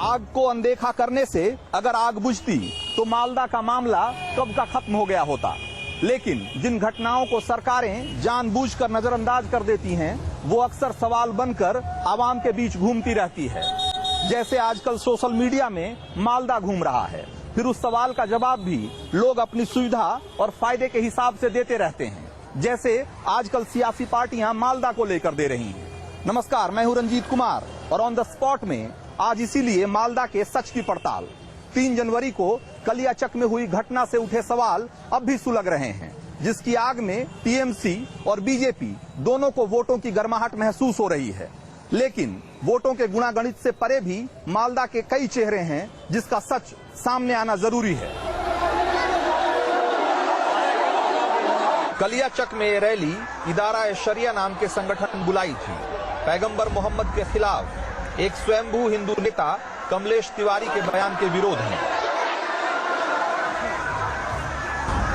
आग को अनदेखा करने से अगर आग बुझती तो मालदा का मामला कब का खत्म हो गया होता। लेकिन जिन घटनाओं को सरकारें जानबूझकर नजरअंदाज कर देती हैं, वो अक्सर सवाल बनकर आवाम के बीच घूमती रहती है। जैसे आजकल सोशल मीडिया में मालदा घूम रहा है, फिर उस सवाल का जवाब भी लोग अपनी सुविधा और फायदे के हिसाब से देते रहते हैं, जैसे आजकल सियासी पार्टियां मालदा को लेकर दे रही हैं। नमस्कार, मैं हूं रंजीत कुमार और ऑन द स्पॉट में आज इसीलिए मालदा के सच की पड़ताल। 3 जनवरी को कलियाचक में हुई घटना से उठे सवाल अब भी सुलग रहे हैं, जिसकी आग में टीएमसी और बीजेपी दोनों को वोटों की गर्माहट महसूस हो रही है। लेकिन वोटों के गुणागणित से परे भी मालदा के कई चेहरे हैं जिसका सच सामने आना जरूरी है। कलियाचक में ये रैली इदारा शरिया नाम के संगठन बुलाई थी। पैगंबर मोहम्मद के खिलाफ एक स्वयंभू हिंदू नेता कमलेश तिवारी के बयान के विरोध में।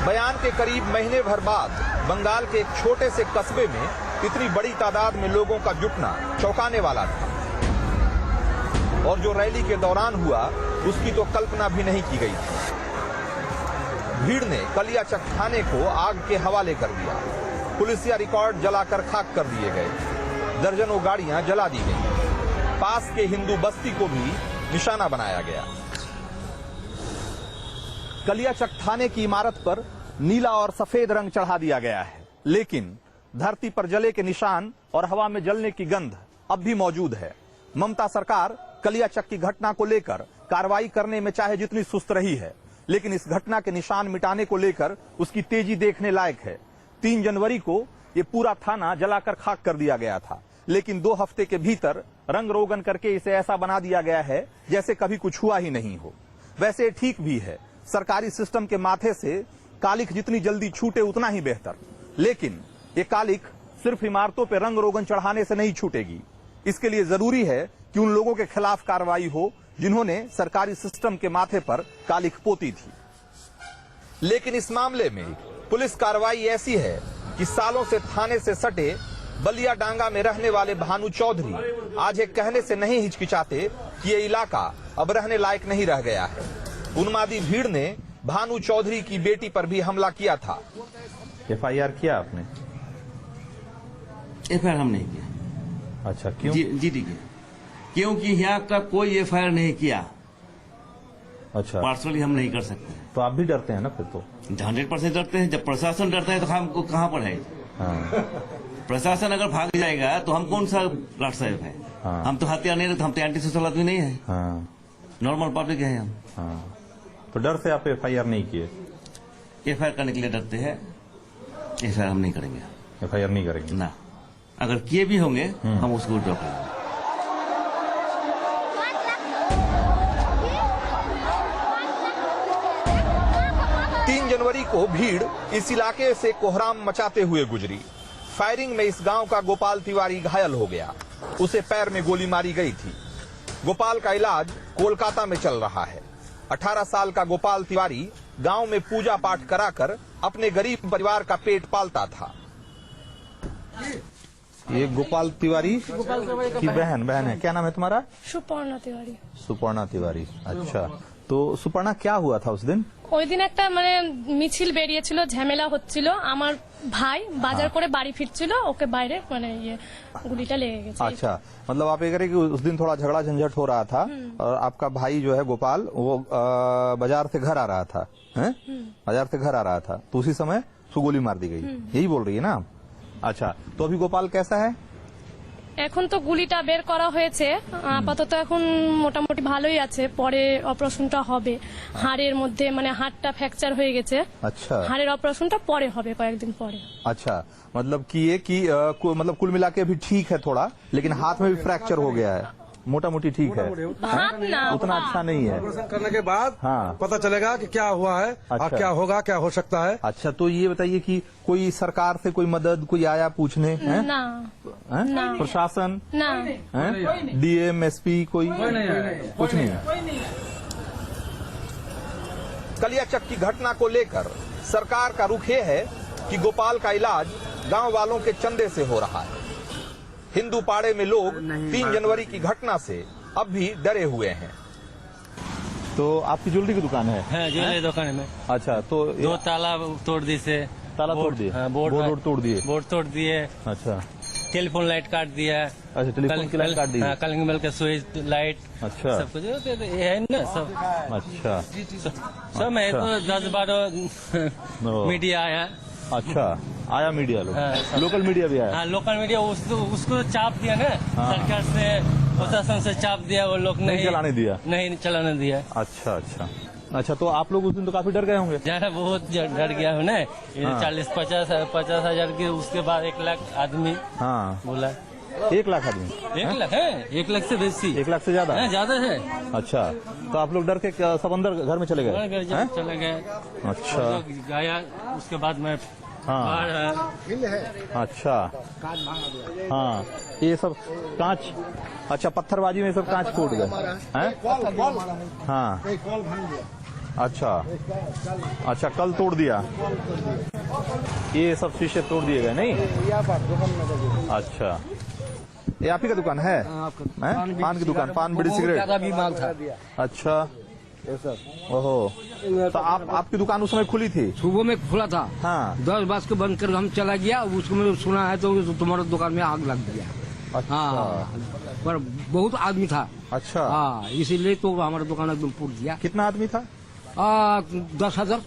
बयान के करीब महीने भर बाद बंगाल के एक छोटे से कस्बे में इतनी बड़ी तादाद में लोगों का जुटना चौंकाने वाला था, और जो रैली के दौरान हुआ उसकी तो कल्पना भी नहीं की गई थी। भीड़ ने कलियाचक थाने को आग के हवाले कर दिया। पुलिसिया रिकॉर्ड जलाकर खाक कर दिए गए, दर्जनों गाड़ियां जला दी गई, पास के हिंदू बस्ती को भी निशाना बनाया गया। कलियाचक थाने की इमारत पर नीला और सफेद रंग चढ़ा दिया गया है, लेकिन धरती पर जले के निशान और हवा में जलने की गंध अब भी मौजूद है। ममता सरकार कलियाचक की घटना को लेकर कार्रवाई करने में चाहे जितनी सुस्त रही है, लेकिन इस घटना के निशान मिटाने को लेकर उसकी तेजी देखने लायक है। 3 जनवरी को ये पूरा थाना जलाकर खाक कर दिया गया था, लेकिन 2 हफ्ते के भीतर रंग रोगन करके इसे ऐसा बना दिया गया है जैसे कभी कुछ हुआ ही नहीं हो। वैसे ठीक भी है, सरकारी सिस्टम के माथे से कालिख जितनी जल्दी छूटे उतना ही बेहतर। लेकिन ये कालिख सिर्फ इमारतों पर रंग रोगन चढ़ाने से नहीं छूटेगी। इसके लिए जरूरी है कि उन लोगों के खिलाफ कार्रवाई हो जिन्होंने सरकारी सिस्टम के माथे पर कालिख पोती थी। लेकिन इस मामले में पुलिस कार्रवाई ऐसी है कि सालों से थाने से सटे बलिया डांगा में रहने वाले भानु चौधरी आज एक कहने से नहीं हिचकिचाते कि ये इलाका अब रहने लायक नहीं रह गया है। उन्मादी भीड़ ने भानु चौधरी की बेटी पर भी हमला किया था। FIR किया आपने? FIR हम नहीं किया। अच्छा, क्यों? जी देखिए, क्योंकि यहाँ का कोई FIR नहीं किया। अच्छा, पर्सनली हम नहीं कर सकते। तो आप भी डरते हैं ना फिर तो? 100% डरते हैं। जब प्रशासन डरता है तो हमको कहाँ पर है? हाँ। प्रशासन अगर भाग जाएगा तो हम कौन सा राष्ट्र साहब है? हाँ। हम तो हथियार नहीं रहते, हम तो एंटी सोशल आदमी नहीं है। हाँ। नॉर्मल पब्लिक है हम। हाँ। तो डर से आप FIR नहीं किए? FIR करने के लिए डरते हैं, FIR हम नहीं करेंगे। FIR नहीं करेंगे ना, अगर किए भी होंगे हम उसको विड्रॉ करेंगे। जनवरी को भीड़ इस इलाके से कोहराम मचाते हुए गुजरी। फायरिंग में इस गांव का गोपाल तिवारी घायल हो गया, उसे पैर में गोली मारी गई थी। गोपाल का इलाज कोलकाता में चल रहा है। 18 साल का गोपाल तिवारी गांव में पूजा पाठ कराकर अपने गरीब परिवार का पेट पालता था। ये गोपाल तिवारी की बहन है, क्या नाम है तुम्हारा? सुपर्णा तिवारी। सुपर्णा तिवारी। अच्छा, तो सुपर्णा क्या हुआ था उस दिन? ওই দিন একটা মানে মিছিল বেরিয়েছিল, ঝামেলা হচ্ছিল। আমার ভাই বাজার করে বাড়ি ফিরছিল, ওকে বাইরে মানে ये गुलीटा लेके गए। अच्छा, मतलब आप ये कह रहे कि उस दिन थोड़ा झगड़ा झंझट हो रहा था और आपका भाई जो है गोपाल वो बाजार से घर आ रहा था, बाजार से घर आ रहा था, तो उसी समय उसको गोली मार दी गई। यही बोल रही है ना? अच्छा, तो अभी गोपाल कैसा है? এখন তো গুলিটা বের করা হয়েছে, আপাতত এখন মোটামুটি ভালোই আছে। পরে অপারেশনটা হবে, হাড়ের মধ্যে মানে হাড়টা ফ্র্যাকচার হয়ে গেছে। अच्छा, হাড়ের অপারেশনটা পরে হবে, কয়েকদিন পরে। अच्छा, मतलब कि ये कि मतलब कुल मिला के अभी ठीक है थोड़ा, लेकिन हाथ में भी फ्रैक्चर हो गया है। मोटा मोटी ठीक है, हाथ ना उतना अच्छा नहीं है। ऑपरेशन करने के बाद हाँ, पता चलेगा कि क्या हुआ है अच्छा, और क्या होगा, क्या हो सकता है। अच्छा, तो ये बताइए कि कोई सरकार से कोई मदद कोई आया पूछने? है ना, ना। प्रशासन ना, DM SP कोई कुछ नहीं है। कलियाचक की घटना को लेकर सरकार का रुख ये है कि गोपाल का इलाज गांव वालों के चंदे से हो रहा है। हिंदू पाड़े में लोग 3 जनवरी की घटना से अब भी डरे हुए हैं। तो आपकी ज्वेलरी की दुकान है? हाँ ज्वेलरी दुकान में अच्छा, तो दो ताला तोड़ दी से ताला तोड़ दिए? हाँ, बोर्ड तोड़ दिए? बोर्ड तोड़ दिए, अच्छा टेलीफोन लाइट काट दिया, अच्छा, टेलीफोन की लाइन काट दी? हाँ, कलिंग बेल का स्विच लाइट, अच्छा सब कुछ ये है ना सब। अच्छा सब मैं तो 10-12 ओ। मीडिया आया। अच्छा, आया मीडिया लोग? हाँ, लोकल मीडिया भी आया? हाँ लोकल मीडिया उसको चाप दिया ना, हाँ। सरकार से प्रशासन से चाप दिया, वो लोग नहीं चलाने दिया? नहीं चलाने दिया। अच्छा अच्छा अच्छा, तो आप लोग उस दिन तो काफी डर गए होंगे? ज्यादा बहुत डर गया हूँ ना। ये हाँ। 40-50 हजार के, उसके बाद 1 लाख आदमी हाँ, बोला। 1 लाख आदमी? 1 लाख है, 1 लाख से बेसी, 1 लाख से ज्यादा? है, ज्यादा है। अच्छा, तो आप लोग डर के सब अंदर घर में चले गए? हैं? चले गए। अच्छा गया, उसके बाद मैं हाँ, बाहर अच्छा हाँ, ये सब कांच, अच्छा पत्थरबाजी में सब कांच फूट गए हैं? हाँ, अच्छा अच्छा, कल तोड़ दिया, ये सब शीशे तोड़ दिए गए नहीं? अच्छा, ये आप ही का दुकान है? हैं? पान की दुकान, पान बीड़ी सिगरेट? भी माल था। अच्छा, ओहो, तो आपकी दुकान उस समय खुली थी? सुबह में खुला था, हाँ 10 बज के बंद कर हम चला गया। उसको मैंने सुना है तो तुम्हारे दुकान में आग लग गया। अच्छा हाँ, पर बहुत आदमी था। अच्छा, हाँ, इसीलिए तो हमारा दुकान एकदम फूट गया। कितना आदमी था? 10,000।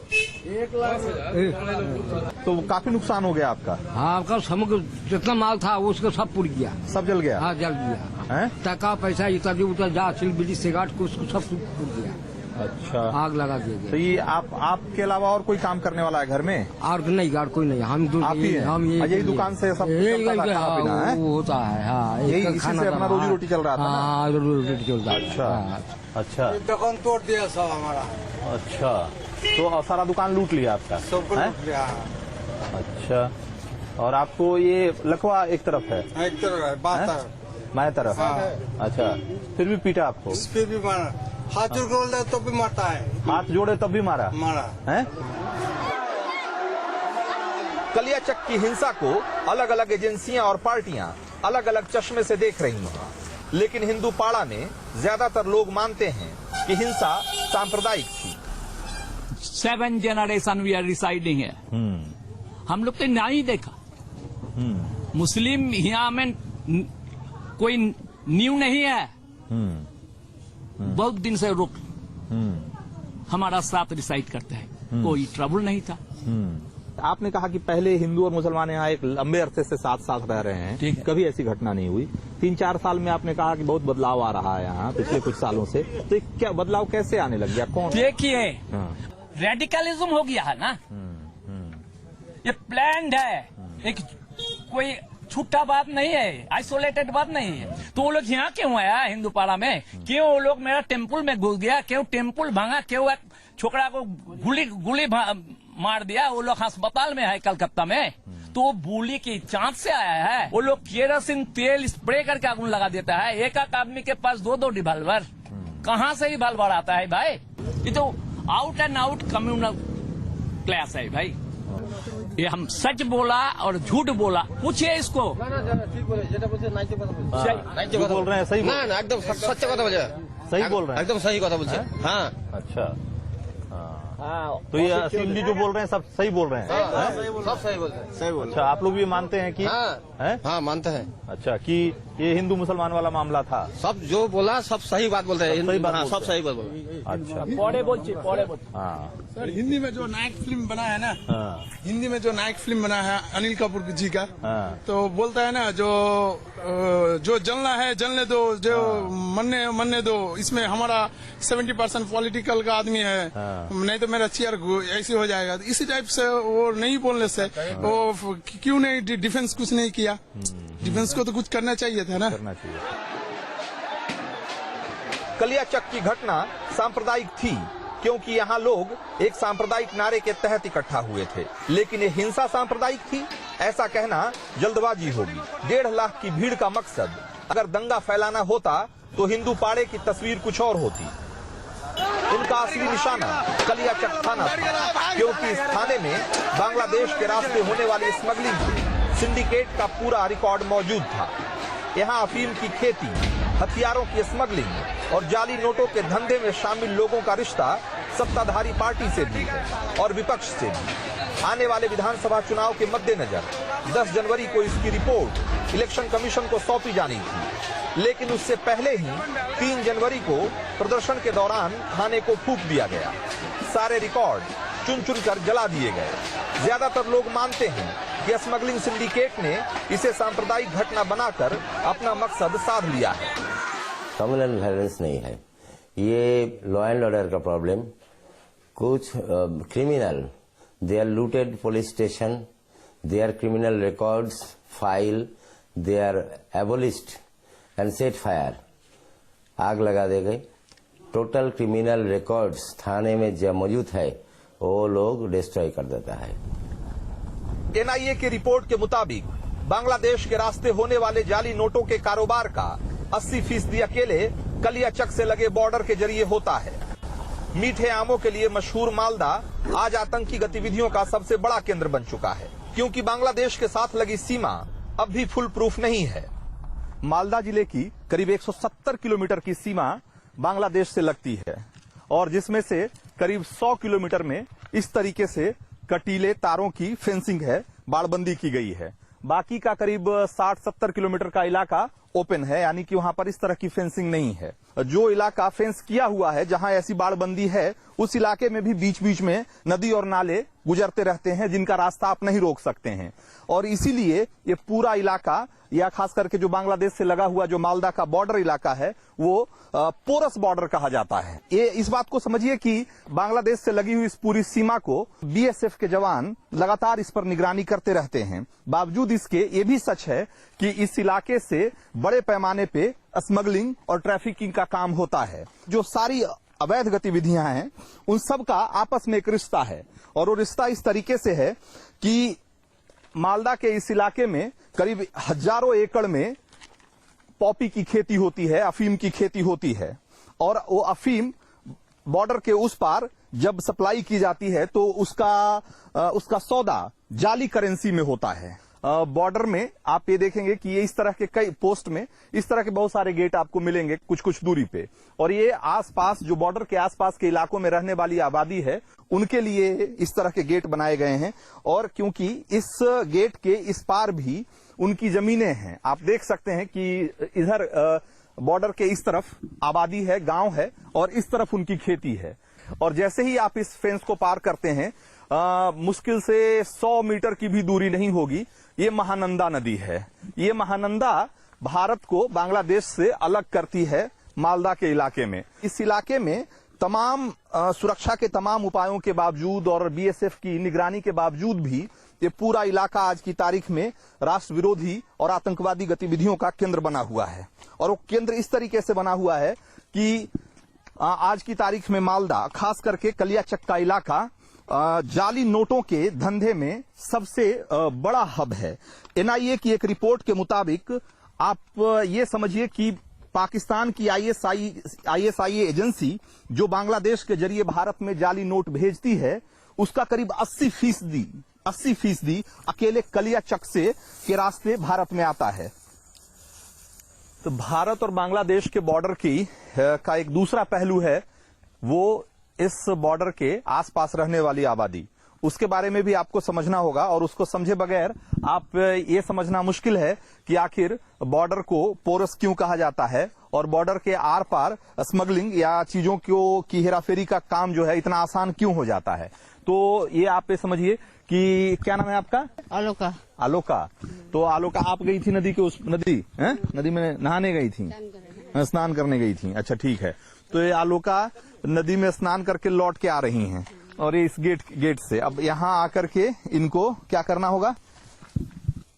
तो काफी नुकसान हो गया आपका? हाँ, आपका समग्र जितना माल था उसका सब फूट गया। सब जल गया? हाँ, जल गया। हैं? टका पैसा इत्यादि उतर जा सिल बिजली सिगारेट को उसको सब फूट गया। अच्छा, आग लगा दिया तो गया। ये आपके अलावा और कोई काम करने वाला है घर में? और नहीं, गाड़ कोई नहीं, हम आप ही हैं? हम यही दुकान से सब चलता था खाना पीना, हैं? वो होता है। हाँ, यही एक इसी खाना से अपना था, रोजी रोटी चल रहा था ना? हाँ, रोजी रोटी चल रहा था। अच्छा हाँ। अच्छा दुकान तोड़ दिया सब हमारा। अच्छा, तो सारा दुकान लूट लिया आपका? हैं? अच्छा, और आपको ये लकवा एक तरफ है? एक तरफ है, बात हैं? है। बाएं तरफ? अच्छा, फिर भी पीटा आपको? इस पे भी मारा, हाथ जोड़ के बोलता है तो भी मारता है। हाथ जोड़े तब भी मारा? मारा। हैं? कलियाचक की हिंसा को अलग अलग एजेंसियां और पार्टियां अलग अलग चश्मे से देख रही हैं, लेकिन हिंदू पाड़ा में ज्यादातर लोग मानते हैं कि हिंसा सांप्रदायिक थी। 7 जनरेशन वी आर रिसाइडिंग है। हम लोग तो नहीं देखा। मुस्लिम यहाँ में कोई न्यू नहीं है। बहुत दिन से रुक हमारा साथ रिसाइड करते हैं, कोई ट्रबल नहीं था। आपने कहा कि पहले हिंदू और मुसलमान यहाँ एक लंबे अरसे से साथ साथ रह रहे हैं, ठीक है। कभी ऐसी घटना नहीं हुई। 3-4 साल में आपने कहा कि बहुत बदलाव आ रहा है यहाँ पिछले कुछ सालों से, तो ये क्या बदलाव कैसे आने लग गया? कौन? देखिए, हाँ, रेडिकलिज्म हो गया है ना, ये प्लान्ड है, एक कोई छुट्टा बात नहीं है, आइसोलेटेड बात नहीं है। तो वो लोग यहाँ क्यों आया हिंदू पाड़ा में? क्यों वो लोग मेरा टेम्पल में घुस गया? क्यों टेम्पल भांगा? क्यों एक छोकरा को गुली मार दिया? वो लोग अस्पताल में है कलकत्ता में, तो वो बुली की चांद से आया है। वो लोग केरोसिन तेल स्प्रे करके आগুन लगा देता है। एक आदमी के पास 2-2 रिवॉल्वर, कहाँ से रिवॉल्वर आता है भाई? ये तो out and out communal class है भाई। ये हम सच बोला और झूठ बोला, पूछिए इसको। जो बोल रहे हैं सही না না একদম সত্য কথা বলছে, सही बोल रहे हैं? একদম সহি কথা বলছে। হ্যাঁ अच्छा, तो ये असीम जी जो बोल रहे हैं सब सही बोल रहे हैं? সব সহি বলছে, সহি বলছে। अच्छा, आप लोग भी मानते हैं कि हाँ हैं? हाँ मानते हैं, अच्छा, कि ये हिंदू मुसलमान वाला मामला था? सब जो बोला सब सही बात बोलते हैं। सही बात हाँ, बोलते सब सही बात बोलते हैं। अच्छा, पौड़े बोलছি हाँ सर, हिंदी में जो नायक फिल्म बना है ना, हाँ हिंदी में जो नायक फिल्म बना है अनिल कपूर जी का, हाँ, तो बोलता है ना जो जलना है जलने दो, जो मरने दो। इसमें हमारा 70% पॉलिटिकल का आदमी है, हाँ। नहीं तो मेरा चेयर ऐसे हो जाएगा। इसी टाइप से वो नहीं बोलने से वो क्यों नहीं डिफेंस कुछ नहीं किया? डिफेंस को तो कुछ करना चाहिए था ना। करना चाहिए। कलियाचक की घटना सांप्रदायिक थी क्योंकि यहाँ लोग एक सांप्रदायिक नारे के तहत इकट्ठा हुए थे, लेकिन ये हिंसा सांप्रदायिक थी ऐसा कहना जल्दबाजी होगी। 1.5 लाख की भीड़ का मकसद अगर दंगा फैलाना होता तो हिंदू पाड़े की तस्वीर कुछ और होती। इनका असली निशाना कलियाचक थाना था, क्योंकि इस थाने में बांग्लादेश के रास्ते होने वाली स्मगलिंग के सिंडिकेट का पूरा रिकॉर्ड मौजूद था। यहाँ अफीम की खेती, हथियारों की स्मगलिंग, और जाली नोटों के धंधे में शामिल लोगों का रिश्ता सत्ताधारी पार्टी से भी है और विपक्ष से भी। आने वाले विधानसभा चुनाव के मद्देनजर 10 जनवरी को इसकी रिपोर्ट इलेक्शन कमीशन को सौंपी जानी थी, लेकिन उससे पहले ही 3 जनवरी को प्रदर्शन के दौरान थाने को फूंक दिया गया। सारे रिकॉर्ड चुन चुन कर जला दिए गए। ज्यादातर लोग मानते हैं कि स्मगलिंग सिंडिकेट ने इसे सांप्रदायिक घटना बनाकर अपना मकसद साध लिया है। कम्युनल वायलेंस नहीं है, ये लॉ एंड ऑर्डर का प्रॉब्लम। कुछ criminal, they are looted police station, they are criminal records file, they are abolished and set fire, आग लगा दे गए। टोटल क्रिमिनल रिकॉर्ड्स थाने में जो मौजूद है वो लोग डिस्ट्रॉय कर देता है। एनआईए की रिपोर्ट के मुताबिक बांग्लादेश के रास्ते होने वाले जाली नोटों के कारोबार का 80% अकेले कलियाचक से लगे बॉर्डर के जरिए होता है। मीठे आमों के लिए मशहूर मालदा आज आतंकी गतिविधियों का सबसे बड़ा केंद्र बन चुका है, क्योंकि बांग्लादेश के साथ लगी सीमा अब भी फुल प्रूफ नहीं है। मालदा जिले की करीब 170 किलोमीटर की सीमा बांग्लादेश से लगती है और जिसमें से करीब 100 किलोमीटर में इस तरीके से कटीले तारों की फेंसिंग है, बाड़बंदी की गई है। बाकी का करीब 60-70 किलोमीटर का इलाका ओपन है, यानी कि वहां पर इस तरह की फेंसिंग नहीं है। जो इलाका फेंस किया हुआ है, जहां ऐसी बाड़बंदी है, उस इलाके में भी बीच बीच में नदी और नाले गुजरते रहते हैं, जिनका रास्ता आप नहीं रोक सकते हैं। और इसीलिए ये पूरा इलाका, या खास करके जो बांग्लादेश से लगा हुआ जो मालदा का बॉर्डर इलाका है, वो पोरस बॉर्डर कहा जाता है। ये इस बात को समझिए कि बांग्लादेश से लगी हुई इस पूरी सीमा को बीएसएफ के जवान लगातार इस पर निगरानी करते रहते हैं। बावजूद इसके ये भी सच है कि इस इलाके से बड़े पैमाने पे स्मगलिंग और ट्रैफिकिंग का काम होता है। जो सारी अवैध गतिविधियां हैं, उन सब का आपस में एक रिश्ता है, और वो रिश्ता इस तरीके से है कि मालदा के इस इलाके में करीब हजारों एकड़ में पॉपी की खेती होती है, अफीम की खेती होती है, और वो अफीम बॉर्डर के उस पार जब सप्लाई की जाती है तो उसका सौदा जाली करेंसी में होता है। बॉर्डर में आप ये देखेंगे कि ये इस तरह के कई पोस्ट में इस तरह के बहुत सारे गेट आपको मिलेंगे कुछ कुछ दूरी पे, और ये आसपास जो बॉर्डर के आसपास के इलाकों में रहने वाली आबादी है, उनके लिए इस तरह के गेट बनाए गए हैं। और क्योंकि इस गेट के इस पार भी उनकी जमीनें हैं, आप देख सकते हैं कि इधर बॉर्डर के इस तरफ आबादी है, गांव है, और इस तरफ उनकी खेती है। और जैसे ही आप इस फेंस को पार करते हैं, मुश्किल से 100 मीटर की भी दूरी नहीं होगी, ये महानंदा नदी है। ये महानंदा भारत को बांग्लादेश से अलग करती है मालदा के इलाके में। इस इलाके में तमाम सुरक्षा के तमाम उपायों के बावजूद और बीएसएफ की निगरानी के बावजूद भी ये पूरा इलाका आज की तारीख में राष्ट्र विरोधी और आतंकवादी गतिविधियों का केंद्र बना हुआ है। और वो केंद्र इस तरीके से बना हुआ है कि आज की तारीख में मालदा, खास करके कलियाचक का इलाका, जाली नोटों के धंधे में सबसे बड़ा हब है। एनआईए की एक रिपोर्ट के मुताबिक आप ये समझिए कि पाकिस्तान की आईएसआई एजेंसी जो बांग्लादेश के जरिए भारत में जाली नोट भेजती है, उसका करीब 80% अकेले कलियाचक से के रास्ते भारत में आता है। तो भारत और बांग्लादेश के बॉर्डर का एक दूसरा पहलू है, वो इस बॉर्डर के आसपास रहने वाली आबादी। उसके बारे में भी आपको समझना होगा, और उसको समझे बगैर आप ये समझना मुश्किल है कि आखिर बॉर्डर को पोरस क्यों कहा जाता है और बॉर्डर के आर पार स्मगलिंग या चीजों की हेराफेरी का काम जो है इतना आसान क्यों हो जाता है। तो ये आप ये समझिए कि क्या नाम है आपका? आलोका। आलोका। तो आलोका, आप गई थी नदी के नदी में नहाने गई थी, स्नान करने गई थी। अच्छा, ठीक है। तो ये आलोका नदी में स्नान करके लौट के आ रही हैं, और ये इस गेट से अब यहाँ आकर के इनको क्या करना होगा?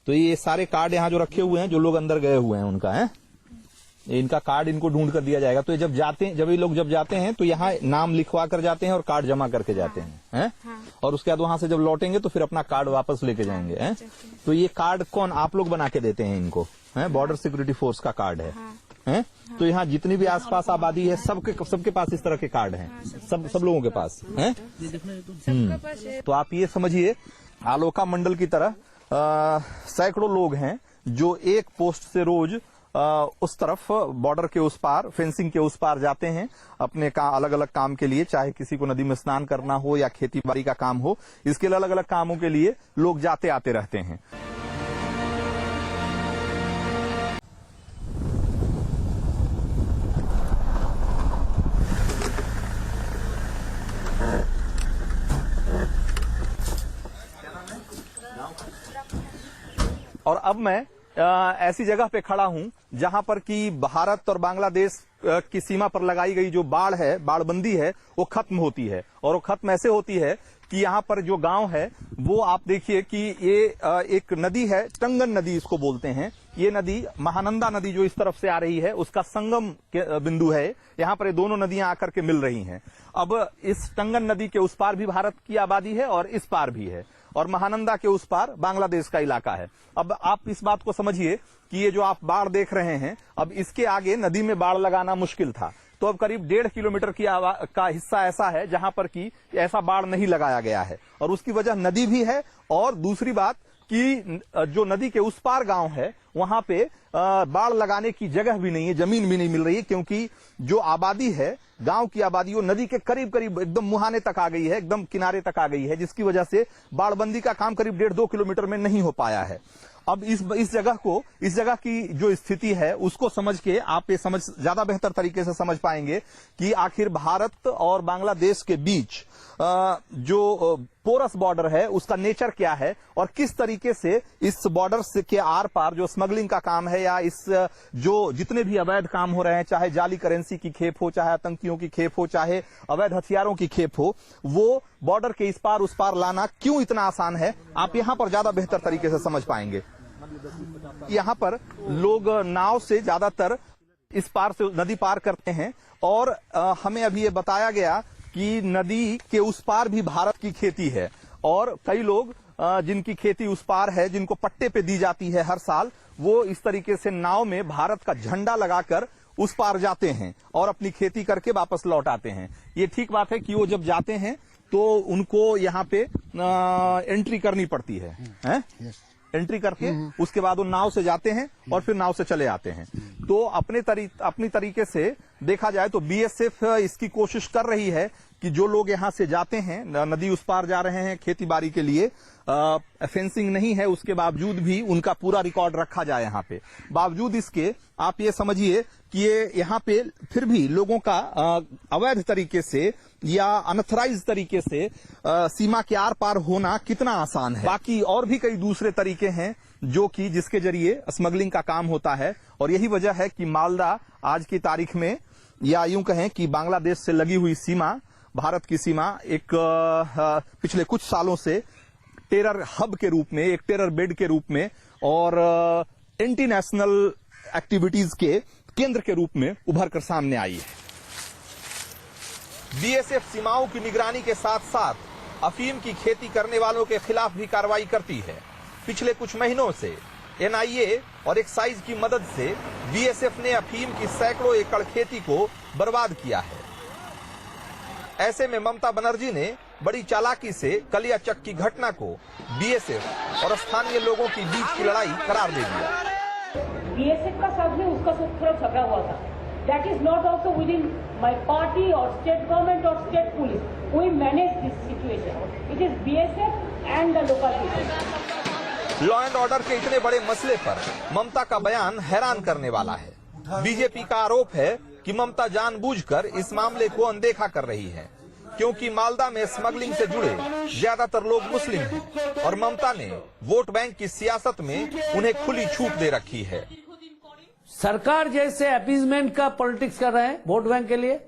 तो ये सारे कार्ड यहाँ जो रखे हुए हैं, जो लोग अंदर गए हुए हैं उनका है, इनका कार्ड इनको ढूंढ कर दिया जाएगा। तो जब ये लोग जाते हैं तो यहाँ नाम लिखवा कर जाते हैं और कार्ड जमा करके जाते हैं, और उसके बाद वहां से जब लौटेंगे तो फिर अपना कार्ड वापस लेके जाएंगे, हैं? तो ये कार्ड कौन आप लोग बना के देते हैं इनको? बॉर्डर सिक्योरिटी फोर्स का कार्ड है। तो यहाँ जितनी भी आसपास आबादी है, सबके पास इस तरह के कार्ड हैं, सब लोगों के पास हैं। तो आप ये समझिए, आलोका मंडल की तरह सैकड़ों लोग हैं जो एक पोस्ट से रोज उस तरफ बॉर्डर के उस पार, फेंसिंग के उस पार जाते हैं अपने अलग अलग काम के लिए, चाहे किसी को नदी में स्नान करना हो या खेती बाड़ी का काम हो, इसके अलग अलग कामों के लिए लोग जाते आते रहते हैं। और अब मैं ऐसी जगह पे खड़ा हूं जहां पर कि भारत और बांग्लादेश की सीमा पर लगाई गई जो बाड़ है, बाड़बंदी है, वो खत्म होती है। और वो खत्म ऐसे होती है कि यहाँ पर जो गांव है वो आप देखिए कि ये एक नदी है, टंगन नदी इसको बोलते हैं। ये नदी महानंदा नदी जो इस तरफ से आ रही है उसका संगम के बिंदु है। यहाँ पर ये दोनों नदियां आकर के मिल रही हैं। अब इस टंगन नदी के उस पार भी भारत की आबादी है और इस पार भी है, और महानंदा के उस पार बांग्लादेश का इलाका है। अब आप इस बात को समझिए कि ये जो आप बाढ़ देख रहे हैं, अब इसके आगे नदी में बाढ़ लगाना मुश्किल था, तो अब करीब 1.5 किलोमीटर का हिस्सा ऐसा है जहां पर कि ऐसा बाढ़ नहीं लगाया गया है। और उसकी वजह नदी भी है, और दूसरी बात कि जो नदी के उस पार गांव है वहां पे बाढ़ लगाने की जगह भी नहीं है, जमीन भी नहीं मिल रही है, क्योंकि जो आबादी है, गांव की आबादी वो नदी के करीब करीब एकदम मुहाने तक आ गई है, एकदम किनारे तक आ गई है, जिसकी वजह से बाढ़बंदी का काम करीब 1.5-2 किलोमीटर में नहीं हो पाया है। अब इस जगह की जो स्थिति है उसको समझ के आप ये ज्यादा बेहतर तरीके से समझ पाएंगे कि आखिर भारत और बांग्लादेश के बीच जो पोरस बॉर्डर है उसका नेचर क्या है, और किस तरीके से इस बॉर्डर के आर पार जो स्मगलिंग का काम है या इस जो जितने भी अवैध काम हो रहे हैं, चाहे जाली करेंसी की खेप हो, चाहे आतंकियों की खेप हो, चाहे अवैध हथियारों की खेप हो, वो बॉर्डर के इस पार उस पार लाना क्यों इतना आसान है, आप यहां पर ज्यादा बेहतर तरीके से समझ पाएंगे। यहाँ पर लोग नाव से ज्यादातर इस पार से नदी पार करते हैं, और हमें अभी ये बताया गया कि नदी के उस पार भी भारत की खेती है, और कई लोग जिनकी खेती उस पार है, जिनको पट्टे पे दी जाती है हर साल, वो इस तरीके से नाव में भारत का झंडा लगाकर उस पार जाते हैं और अपनी खेती करके वापस लौट आते हैं। ये ठीक बात है कि वो जब जाते हैं तो उनको यहाँ पे एंट्री करनी पड़ती है, एंट्री करके उसके बाद वो नाव से जाते हैं और फिर नाव से चले आते हैं। तो अपनी तरीके से देखा जाए तो बीएसएफ इसकी कोशिश कर रही है कि जो लोग यहाँ से जाते हैं, नदी उस पार जा रहे हैं खेती बाड़ी के लिए, फेंसिंग नहीं है उसके बावजूद भी उनका पूरा रिकॉर्ड रखा जाए यहाँ पे। बावजूद इसके आप ये समझिए कि ये यहाँ पे फिर भी लोगों का अवैध तरीके से या अनऑथराइज्ड तरीके से सीमा के आर पार होना कितना आसान है। बाकी और भी कई दूसरे तरीके हैं जो कि जिसके जरिए स्मगलिंग का काम होता है, और यही वजह है कि मालदा आज की तारीख में, या यूं कहें कि बांग्लादेश से लगी हुई सीमा, भारत की सीमा एक पिछले कुछ सालों से टेरर हब के रूप में, एक टेरर बेड के रूप में और एंटी नेशनल एक्टिविटीज के केंद्र के रूप में उभर कर सामने आई है। बीएसएफ सीमाओं की निगरानी के साथ साथ अफीम की खेती करने वालों के खिलाफ भी कार्रवाई करती है। पिछले कुछ महीनों से एनआईए और एक्साइज की मदद से बीएसएफ ने अफीम की सैकड़ों एकड़ खेती को बर्बाद किया है। ऐसे में ममता बनर्जी ने बड़ी चालाकी से कलियाचक की घटना को बीएसएफ और स्थानीय लोगों के बीच की लड़ाई करार दे दिया। बीएसएफ का साथ में उसका थोड़ा झगड़ा हुआ था। That is not also within my party or state government or state police. We manage this situation. It is BSF and the local people. Law and order के इतने बड़े मसले पर ममता का बयान हैरान करने वाला है। बीजेपी का आरोप है कि ममता जानबूझकर इस मामले को अनदेखा कर रही है, क्योंकि मालदा में स्मगलिंग से जुड़े ज्यादातर लोग मुस्लिम हैं और ममता ने वोट बैंक की सियासत में उन्हें खुली छूट दे रखी है। सरकार जैसे अपीजमेंट का पॉलिटिक्स कर रहे हैं वोट बैंक के लिए,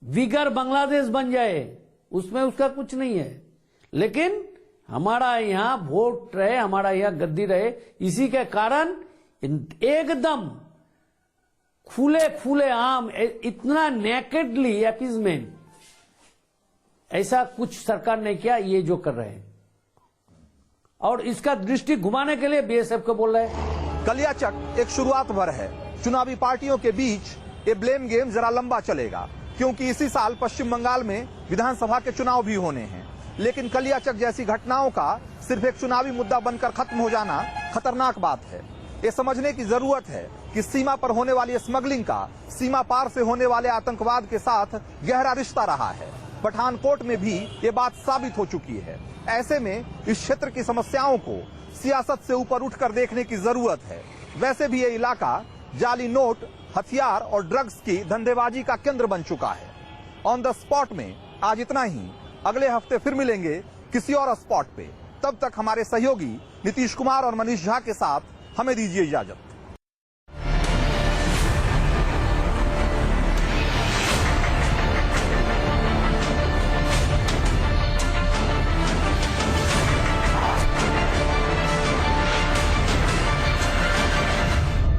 विगर बांग्लादेश बन जाए उसमें उसका कुछ नहीं है, लेकिन हमारा यहाँ वोट रहे, हमारा यहाँ गद्दी रहे, इसी के कारण एकदम खुले खुले आम इतना नेकेडली अपीजमेंट ऐसा कुछ सरकार ने किया, ये जो कर रहे हैं, और इसका दृष्टि घुमाने के लिए बीएसएफ को बोल रहे हैं। कलियाचक एक शुरुआत भर है। चुनावी पार्टियों के बीच ये ब्लेम गेम जरा लंबा चलेगा, क्योंकि इसी साल पश्चिम बंगाल में विधानसभा के चुनाव भी होने हैं। लेकिन कलियाचक जैसी घटनाओं का सिर्फ एक चुनावी मुद्दा बनकर खत्म हो जाना खतरनाक बात है। ये समझने की जरूरत है कि सीमा पर होने वाली स्मगलिंग का सीमा पार से होने वाले आतंकवाद के साथ गहरा रिश्ता रहा है। पठानकोट में भी ये बात साबित हो चुकी है। ऐसे में इस क्षेत्र की समस्याओं को सियासत से ऊपर उठकर देखने की जरूरत है। वैसे भी ये इलाका जाली नोट, हथियार और ड्रग्स की धंधेबाजी का केंद्र बन चुका है। ऑन द स्पॉट में आज इतना ही। अगले हफ्ते फिर मिलेंगे किसी और स्पॉट पे। तब तक हमारे सहयोगी नीतीश कुमार और मनीष झा के साथ हमें दीजिए इजाजत।